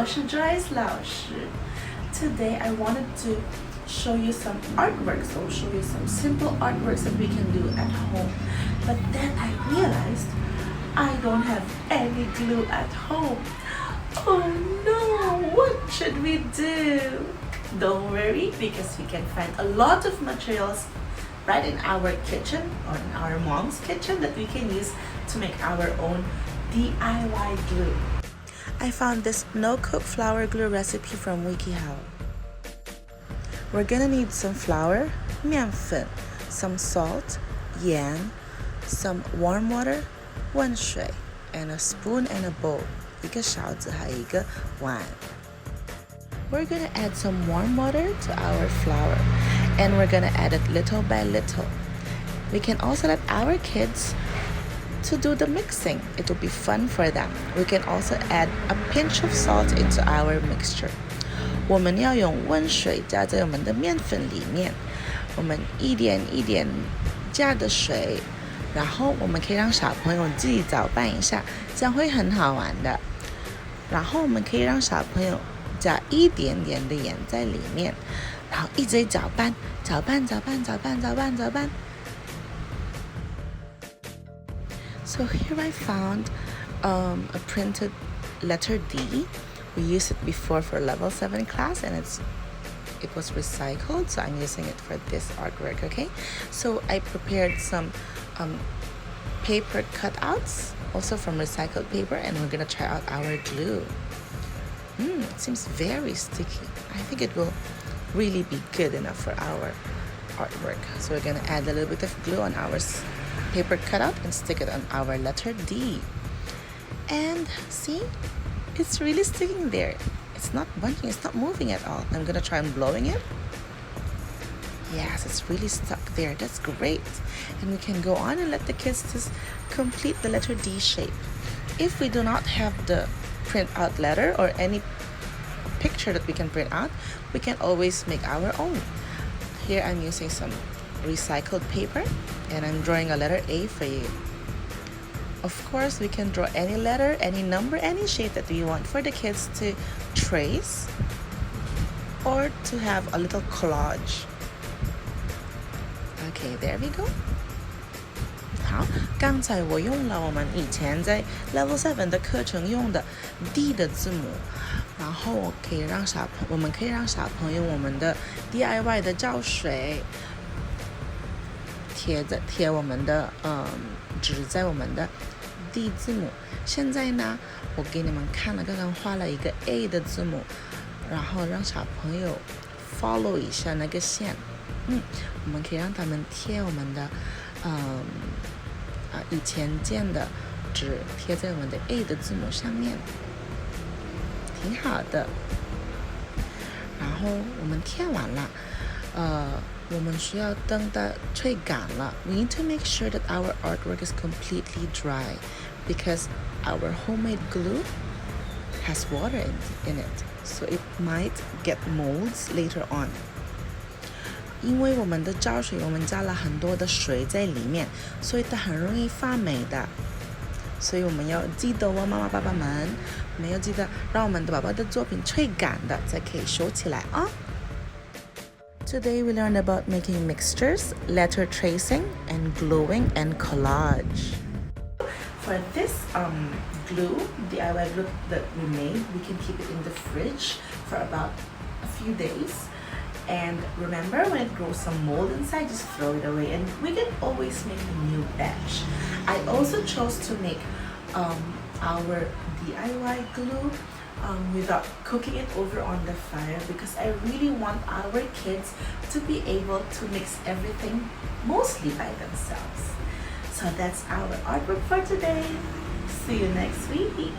我是 Joyce 老师。Today I wanted to show you some artworks. So I'll show you some simple artworks that we can do at home. But then I realized I don't have any glue at home. Oh no, what should we do? Don't worry, because we can find a lot of materials right in our kitchen or in our mom's kitchen that we can use to make our own DIY glue. I found this no-cook flour glue recipe from WikiHow. We're gonna need some flour, 面粉, some salt, 盐, some warm water, 温水, and a spoon and a bowl, 一个勺子还有一个碗. We're gonna add some warm water to our flour, and we're gonna add it little by little. We can also let our kids to do the mixing. It will be fun for them. We can also add a pinch of salt into our mixture. 我们要用温水加在我们的面粉里面，我们一点一点加的水，然后我们可以让小朋友自己搅拌一下，这样会很好玩的。然后我们可以让小朋友加一点点的盐在里面，然后一直搅拌。So here I found a printed letter D. We used it before for level 7 class, and it was recycled, so I'm using it for this artwork. Okay, so I prepared some paper cutouts, also from recycled paper, and we're gonna try out our glue. It seems very sticky. I think it will really be good enough for our artwork. So we're gonna add a little bit of glue on our paper cutout and stick it on our letter D. And see, it's really sticking there. It's not bunching, it's not moving at all. I'm gonna try and blowing it. Yes, it's really stuck there. That's great. And we can go on and let the kids just complete the letter D shape. If we do not have the print out letter or any picture that we can print out, we can always make our own. Here I'm using some recycled paper, and I'm drawing a letter A for you. Of course, we can draw any letter, any number, any shape that we want for the kids to trace or to have a little collage. Okay, there we go. 好，刚才我用了我们以前在 Level 7的课程用的 D 的字母，然后我们可以让小朋友我们的 DIY 的胶水贴我们的纸在我们的 D 字母。现在呢，我给你们看了，刚刚画了一个 A 的字母，然后让小朋友 follow 一下那个线。我们可以让他们贴我们的以前建的纸贴在我们的 A 的字母上面，挺好的。然后我们贴完了，我们需要等到吹干了。We need to make sure that our artwork is completely dry because our homemade glue has water in it, so it might get molds later on. 因为我们的胶水我们加了很多的水在里面，所以它很容易发霉的。所以我们要记得妈妈爸爸们，我们要记得让我们的宝宝的作品吹干的才可以收起来啊。Today we learned about making mixtures, letter tracing, and gluing and collage. For this glue, DIY glue that we made, we can keep it in the fridge for about a few days. And remember, when it grows some mold inside, just throw it away, and we can always make a new batch. I also chose to make our DIY glue without cooking it over on the fire, because I really want our kids to be able to mix everything mostly by themselves. So that's our artwork for today. See you next week.